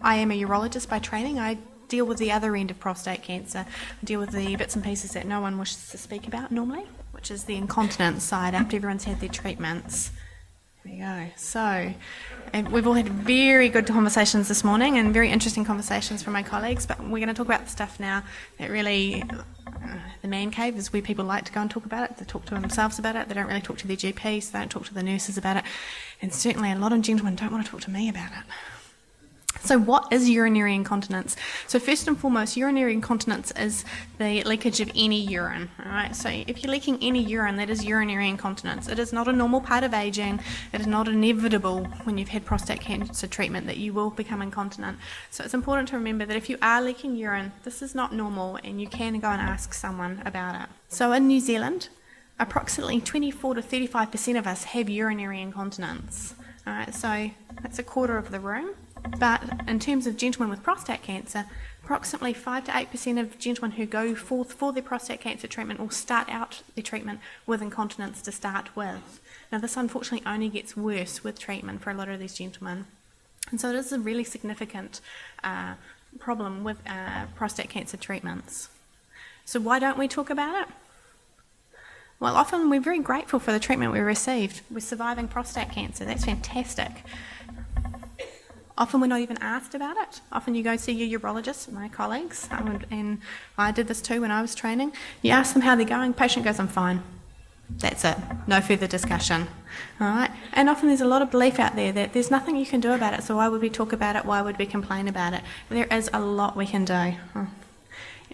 I am a urologist by training. I deal with the other end of prostate cancer. I deal with the bits and pieces that no one wishes to speak about normally, which is the incontinence side after everyone's had their treatments. There we go. So, and we've all had very good conversations this morning and very interesting conversations from my colleagues, but we're going to talk about the stuff now that really, the man cave is where people like to go and talk about it. They talk to themselves about it. They don't really talk to their GPs. They don't talk to the nurses about it. And certainly a lot of gentlemen don't want to talk to me about it. So what is urinary incontinence? So first and foremost, urinary incontinence is the leakage of any urine. All right. So if you're leaking any urine, that is urinary incontinence. It is not a normal part of ageing. It is not inevitable when you've had prostate cancer treatment that you will become incontinent. So it's important to remember that if you are leaking urine, this is not normal, and you can go and ask someone about it. So in New Zealand, approximately 24 to 35% of us have urinary incontinence. All right. So that's a quarter of the room. But in terms of gentlemen with prostate cancer, approximately 5 to 8% of gentlemen who go forth for their prostate cancer treatment will start out their treatment with incontinence to start with. Now this unfortunately only gets worse with treatment for a lot of these gentlemen. And so it is a really significant problem with prostate cancer treatments. So why don't we talk about it? Well, often we're very grateful for the treatment we received. We're surviving prostate cancer. That's fantastic. Often we're not even asked about it. Often you go see your urologist, my colleagues, and I did this too when I was training. You ask them how they're going, patient goes, I'm fine. That's it. No further discussion. All right. And often there's a lot of belief out there that there's nothing you can do about it, so why would we talk about it? Why would we complain about it? There is a lot we can do.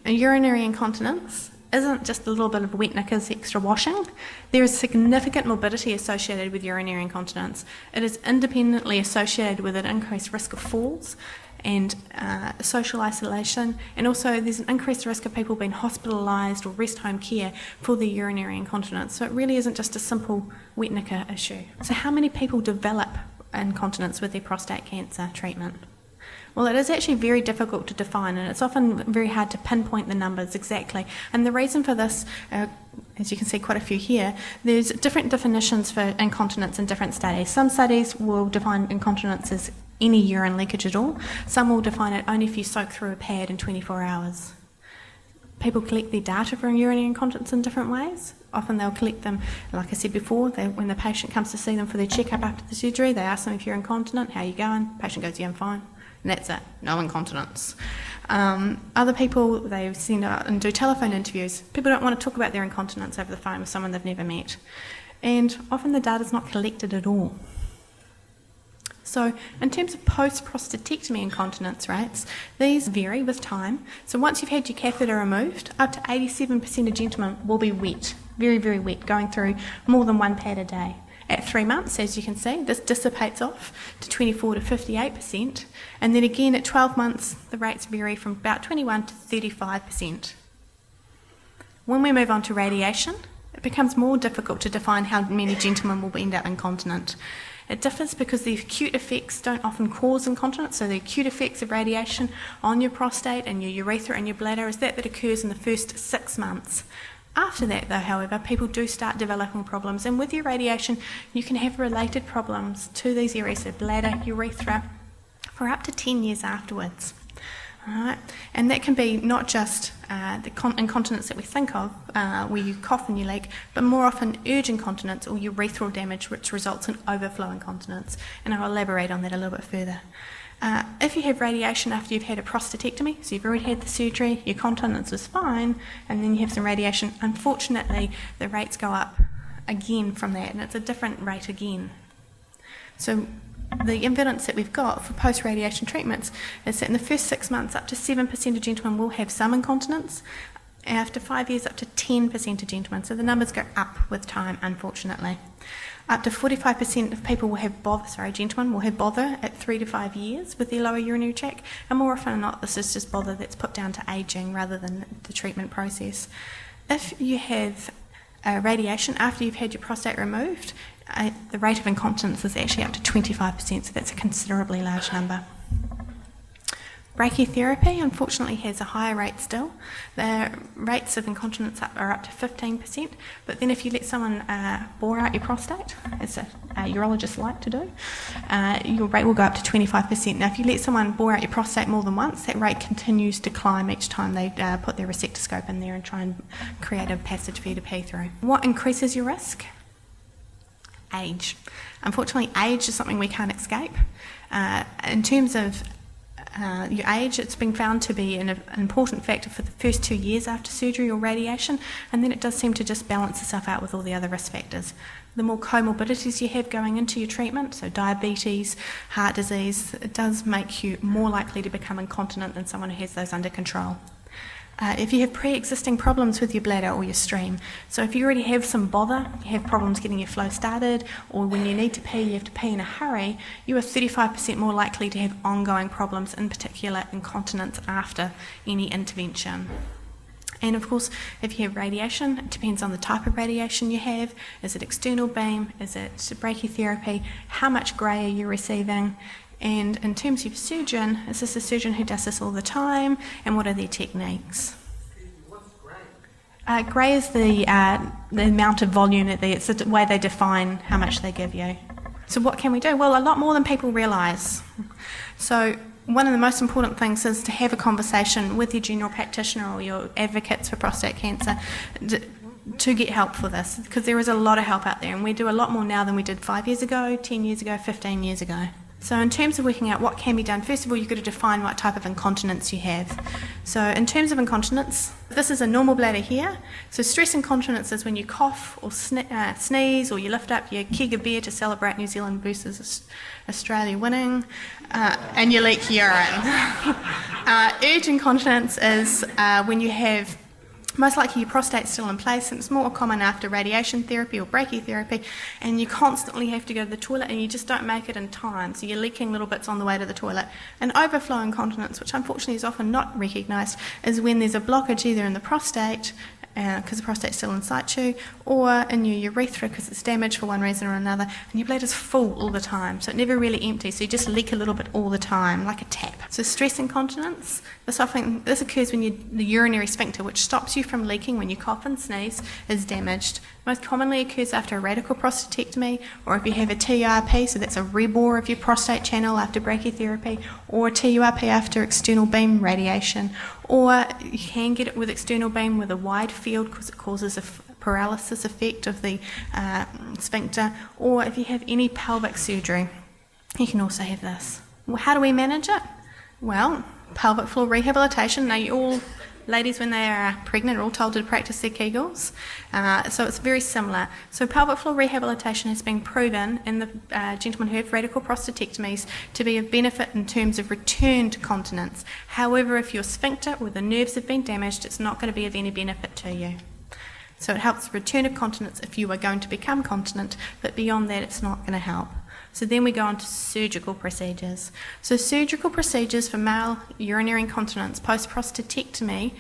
Urinary incontinence isn't just a little bit of wet knickers, extra washing. There is significant morbidity associated with urinary incontinence. It is independently associated with an increased risk of falls and social isolation, and also there's an increased risk of people being hospitalised or rest home care for their urinary incontinence. So it really isn't just a simple wet knicker issue. So how many people develop incontinence with their prostate cancer treatment? Well, it is actually very difficult to define, and it's often very hard to pinpoint the numbers exactly. And the reason for this, as you can see quite a few here, there's different definitions for incontinence in different studies. Some studies will define incontinence as any urine leakage at all. Some will define it only if you soak through a pad in 24 hours. People collect their data from urinary incontinence in different ways. Often they'll collect them, like I said before, when the patient comes to see them for their checkup after the surgery, they ask them if you're incontinent, how are you going? The patient goes, yeah, I'm fine. And that's it, no incontinence. Other people, they send out and do telephone interviews. People don't want to talk about their incontinence over the phone with someone they've never met. And often the data's not collected at all. So in terms of post-prostatectomy incontinence rates, these vary with time. So once you've had your catheter removed, up to 87% of gentlemen will be wet, very, very wet, going through more than one pad a day. At 3 months, as you can see, this dissipates off to 24 to 58%. And then again at 12 months, the rates vary from about 21 to 35%. When we move on to radiation, it becomes more difficult to define how many gentlemen will end up incontinent. It differs because the acute effects don't often cause incontinence, so the acute effects of radiation on your prostate and your urethra and your bladder is that occurs in the first 6 months. After that, though, however, people do start developing problems, and with your radiation, you can have related problems to these areas, so bladder, urethra, for up to 10 years afterwards. All right? And that can be not just the incontinence that we think of, where you cough and you leak, but more often urge incontinence or urethral damage, which results in overflow incontinence. And I'll elaborate on that a little bit further. If you have radiation after you've had a prostatectomy, so you've already had the surgery, your continence is fine, and then you have some radiation, unfortunately the rates go up again from that, and it's a different rate again. So the evidence that we've got for post-radiation treatments is that in the first 6 months, up to 7% of gentlemen will have some incontinence. After 5 years, up to 10% of gentlemen. So the numbers go up with time, unfortunately. Up to 45% of people will have gentlemen will have bother at 3 to 5 years with their lower urinary tract, and more often than not, this is just bother that's put down to ageing rather than the treatment process. If you have radiation after you've had your prostate removed, the rate of incontinence is actually up to 25%, so that's a considerably large number. Brachytherapy, unfortunately, has a higher rate still. The rates of incontinence are up to 15%, but then if you let someone bore out your prostate, as a urologist like to do, your rate will go up to 25%. Now, if you let someone bore out your prostate more than once, that rate continues to climb each time they put their resectoscope in there and try and create a passage for you to pee through. What increases your risk? Age. Unfortunately, age is something we can't escape. In terms of your age, it's been found to be an important factor for the first 2 years after surgery or radiation, and then it does seem to just balance itself out with all the other risk factors. The more comorbidities you have going into your treatment, so diabetes, heart disease, it does make you more likely to become incontinent than someone who has those under control. If you have pre-existing problems with your bladder or your stream, so if you already have some bother, you have problems getting your flow started, or when you need to pee, you have to pee in a hurry, you are 35% more likely to have ongoing problems, in particular incontinence after any intervention. And of course, if you have radiation, it depends on the type of radiation you have. Is it external beam? Is it brachytherapy? How much grey are you receiving? And in terms of your surgeon, is this a surgeon who does this all the time, and what are their techniques? What's grey? Grey is the amount of volume it's the way they define how much they give you. So what can we do? Well, a lot more than people realise. So one of the most important things is to have a conversation with your general practitioner or your advocates for prostate cancer to get help for this, because there is a lot of help out there, and we do a lot more now than we did 5 years ago, 10 years ago, 15 years ago. So in terms of working out what can be done, first of all, you've got to define what type of incontinence you have. So in terms of incontinence, this is a normal bladder here. So stress incontinence is when you cough or sneeze, or you lift up your keg of beer to celebrate New Zealand versus Australia winning, and you leak urine. Urge incontinence is when you have most likely your prostate's still in place, and it's more common after radiation therapy or brachytherapy, and you constantly have to go to the toilet and you just don't make it in time, so you're leaking little bits on the way to the toilet. And overflow incontinence, which unfortunately is often not recognised, is when there's a blockage either in the prostate, because the prostate's still in situ, or in your urethra because it's damaged for one reason or another, and your bladder's full all the time, so it never really empties, so you just leak a little bit all the time, like a tap. So stress incontinence, this occurs when the urinary sphincter, which stops you from leaking when you cough and sneeze, is damaged. Most commonly occurs after a radical prostatectomy, or if you have a TURP, so that's a rebore of your prostate channel after brachytherapy, or a TURP after external beam radiation, or you can get it with external beam with a wide field because it causes a paralysis effect of the sphincter, or if you have any pelvic surgery, you can also have this. Well, how do we manage it? Well, pelvic floor rehabilitation. Now, you all ladies, when they are pregnant, are all told to practice their Kegels, so it's very similar. So pelvic floor rehabilitation has been proven in the gentlemen who have radical prostatectomies to be of benefit in terms of return to continence. However, if your sphincter or the nerves have been damaged, it's not going to be of any benefit to you. So it helps return to continence if you are going to become continent, but beyond that it's not going to help. So then we go on to surgical procedures. So surgical procedures for male urinary incontinence post-prostatectomy,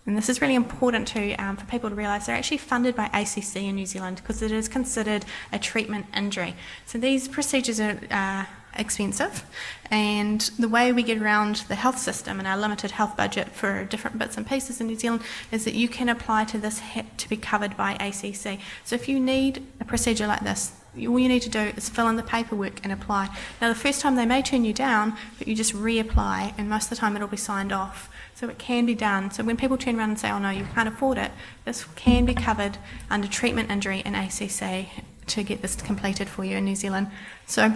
and this is really important for people to realise, they're actually funded by ACC in New Zealand because it is considered a treatment injury. So these procedures are expensive, and the way we get around the health system and our limited health budget for different bits and pieces in New Zealand is that you can apply to this to be covered by ACC. So if you need a procedure like this, all you need to do is fill in the paperwork and apply. Now, the first time they may turn you down, but you just reapply, and most of the time it'll be signed off. So it can be done. So when people turn around and say, oh no, you can't afford it, this can be covered under treatment injury in ACC to get this completed for you in New Zealand. So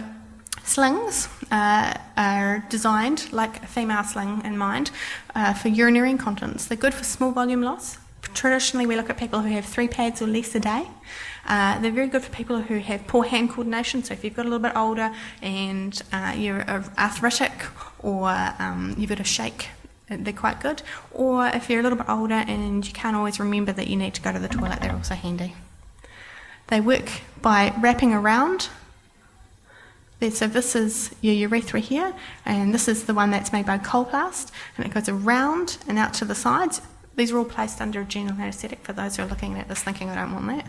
slings are designed like a female sling in mind for urinary incontinence. They're good for small volume loss. Traditionally, we look at people who have 3 pads or less a day. They're very good for people who have poor hand coordination, so if you've got a little bit older and you're arthritic or you've got a shake, they're quite good. Or if you're a little bit older and you can't always remember that you need to go to the toilet, they're also handy. They work by wrapping around. So this is your urethra here, and this is the one that's made by Colplast, and it goes around and out to the sides. These are all placed under a general anaesthetic for those who are looking at this thinking, I don't want that.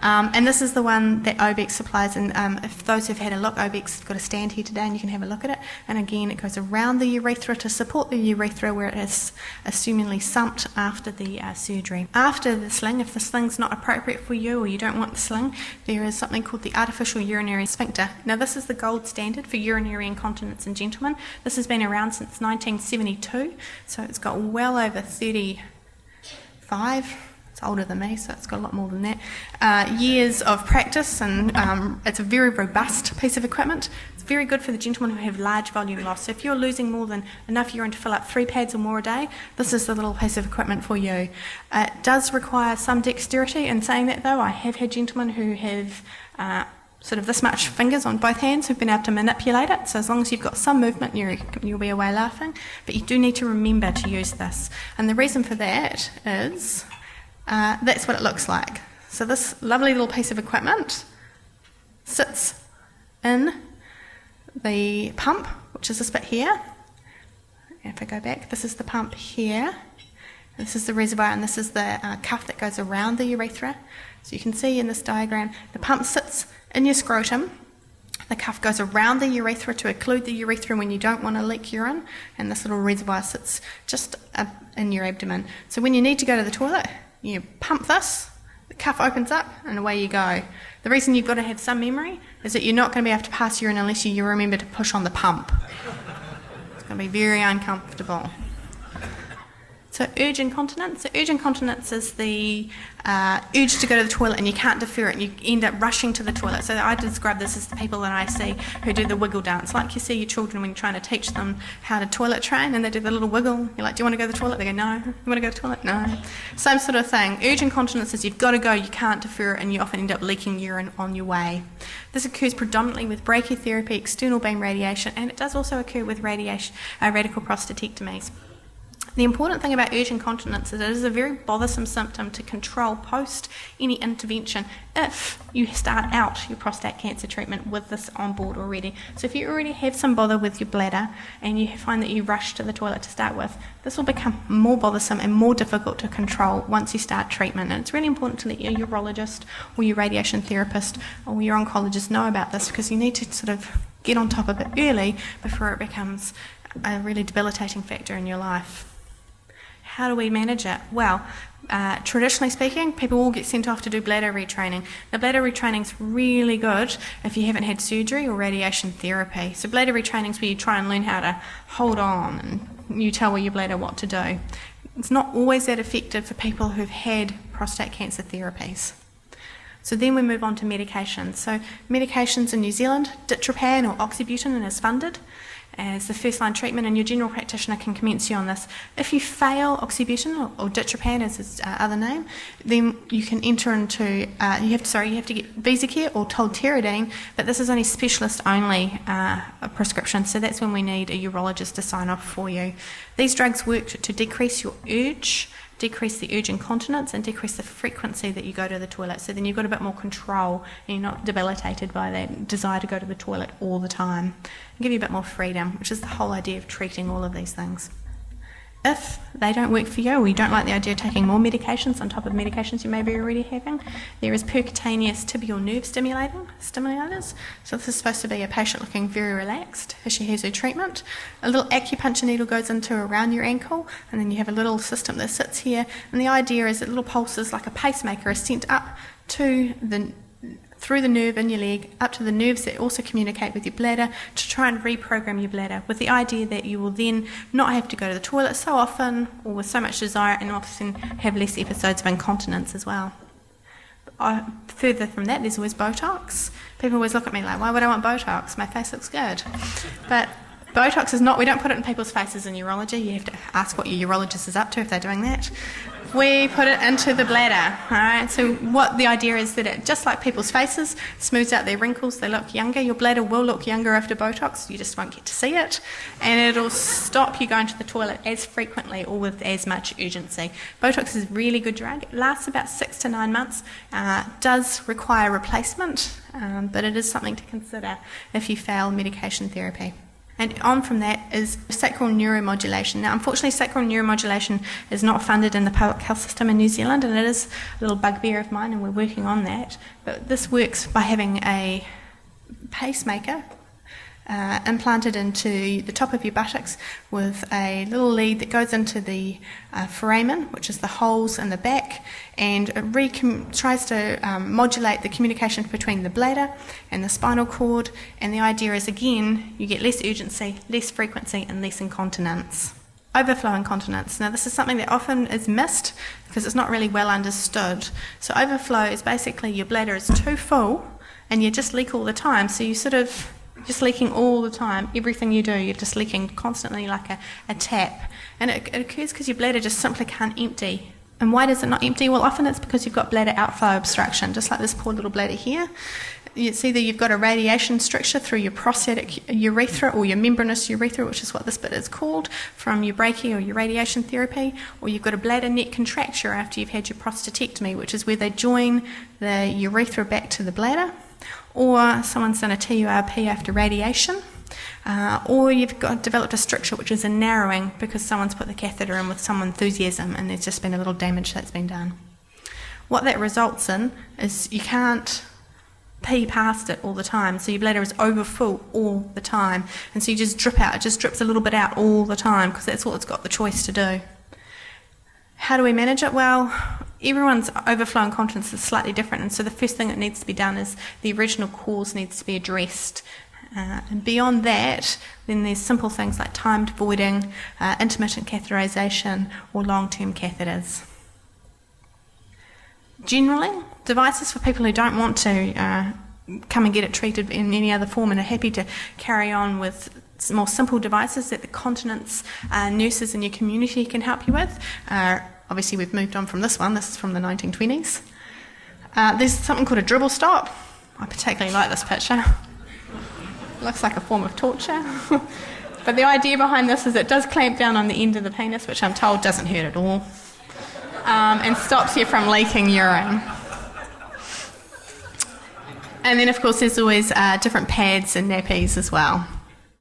And this is the one that OBEX supplies, and if those who've had a look, OBEX has got a stand here today and you can have a look at it. And again, it goes around the urethra to support the urethra where it is assumingly sumped after the surgery. After the sling, if the sling's not appropriate for you or you don't want the sling, there is something called the artificial urinary sphincter. Now this is the gold standard for urinary incontinence in gentlemen. This has been around since 1972, so it's got well over 35, it's older than me, so it's got a lot more than that, years of practice, and it's a very robust piece of equipment. It's very good for the gentlemen who have large volume loss. So if you're losing more than enough urine to fill up 3 pads or more a day, this is the little piece of equipment for you. It does require some dexterity. In saying that though, I have had gentlemen who have sort of this much fingers on both hands who've been able to manipulate it, so as long as you've got some movement you'll be away laughing, but you do need to remember to use this. And the reason for that is that's what it looks like. So this lovely little piece of equipment sits in the pump, which is this bit here. If I go back, this is the pump here, this is the reservoir, and this is the cuff that goes around the urethra. So you can see in this diagram, the pump sits in your scrotum, the cuff goes around the urethra to occlude the urethra when you don't want to leak urine, and this little reservoir sits just in your abdomen. So when you need to go to the toilet, you pump this, the cuff opens up, and away you go. The reason you've got to have some memory is that you're not going to be able to pass urine unless you remember to push on the pump. It's going to be very uncomfortable. So urge incontinence. So urge incontinence is the urge to go to the toilet and you can't defer it and you end up rushing to the toilet. So I describe this as the people that I see who do the wiggle dance. Like you see your children when you're trying to teach them how to toilet train and they do the little wiggle. You're like, do you want to go to the toilet? They go, no. You want to go to the toilet? No. Same sort of thing. Urge incontinence is you've got to go, you can't defer it, and you often end up leaking urine on your way. This occurs predominantly with brachytherapy, external beam radiation, and it does also occur with radical prostatectomies. The important thing about urge incontinence is it is a very bothersome symptom to control post any intervention if you start out your prostate cancer treatment with this on board already. So if you already have some bother with your bladder and you find that you rush to the toilet to start with, this will become more bothersome and more difficult to control once you start treatment. And it's really important to let your urologist or your radiation therapist or your oncologist know about this, because you need to sort of get on top of it early before it becomes a really debilitating factor in your life. How do we manage it? Well, traditionally speaking, people will get sent off to do bladder retraining. Now, bladder retraining is really good if you haven't had surgery or radiation therapy. So bladder retraining is where you try and learn how to hold on and you tell your bladder what to do. It's not always that effective for people who've had prostate cancer therapies. So then we move on to medications. So medications in New Zealand, ditropan or oxybutynin is funded as the first line treatment, and your general practitioner can commence you on this. If you fail oxybutynin or ditropan as its other name, then you can enter into you have to get Visacare or tolterodine, but this is only specialist only a prescription, so that's when we need a urologist to sign off for you. These drugs work to decrease your urge, decrease the urge incontinence, and decrease the frequency that you go to the toilet. So then you've got a bit more control and you're not debilitated by that desire to go to the toilet all the time. And give you a bit more freedom, which is the whole idea of treating all of these things. If they don't work for you, or you don't like the idea of taking more medications on top of medications you may be already having, there is percutaneous tibial nerve stimulators. So this is supposed to be a patient looking very relaxed as she has her treatment. A little acupuncture needle goes into around your ankle, and then you have a little system that sits here. And the idea is that little pulses, like a pacemaker, are sent up to through the nerve in your leg, up to the nerves that also communicate with your bladder, to try and reprogram your bladder, with the idea that you will then not have to go to the toilet so often or with so much desire, and often have less episodes of incontinence as well. Further from that, there's always Botox. People always look at me like, why would I want Botox? My face looks good. But Botox is not, we don't put it in people's faces in urology. You have to ask what your urologist is up to if they're doing that. We put it into the bladder, all right? So what the idea is that it, just like people's faces, smooths out their wrinkles, they look younger. Your bladder will look younger after Botox, you just won't get to see it. And it'll stop you going to the toilet as frequently or with as much urgency. Botox is a really good drug. It lasts about 6 to 9 months, does require replacement, but it is something to consider if you fail medication therapy. And on from that is sacral neuromodulation. Now, unfortunately, sacral neuromodulation is not funded in the public health system in New Zealand, and it is a little bugbear of mine, and we're working on that. But this works by having a pacemaker implanted into the top of your buttocks with a little lead that goes into the foramen, which is the holes in the back, and it tries to modulate the communication between the bladder and the spinal cord. And the idea is, again, you get less urgency, less frequency, and less incontinence. Overflow incontinence. Now, this is something that often is missed because it's not really well understood. So overflow is basically your bladder is too full and you just leak all the time. So you sort of just leaking all the time. Everything you do, you're just leaking constantly like a tap. And it occurs because your bladder just simply can't empty. And why does it not empty? Well, often it's because you've got bladder outflow obstruction, just like this poor little bladder here. It's either you've got a radiation stricture through your prostatic urethra or your membranous urethra, which is what this bit is called, from your brachy or your radiation therapy, or you've got a bladder neck contracture after you've had your prostatectomy, which is where they join the urethra back to the bladder, or someone's done a TURP after radiation, or you've developed a stricture, which is a narrowing because someone's put the catheter in with some enthusiasm and there's just been a little damage that's been done. What that results in is you can't pee past it all the time, so your bladder is overfull all the time, and so you just drip out. It just drips a little bit out all the time because that's all it's got the choice to do. How do we manage it? Well, everyone's overflow incontinence is slightly different, and so the first thing that needs to be done is the original cause needs to be addressed. And beyond that, then there's simple things like timed voiding, intermittent catheterization, or long-term catheters. Generally, devices for people who don't want to come and get it treated in any other form and are happy to carry on with more simple devices that the continence nurses in your community can help you with. Obviously, we've moved on from this one. This is from the 1920s. There's something called a dribble stop. I particularly like this picture. Looks like a form of torture. But the idea behind this is it does clamp down on the end of the penis, which I'm told doesn't hurt at all, and stops you from leaking urine. And then, of course, there's always different pads and nappies as well.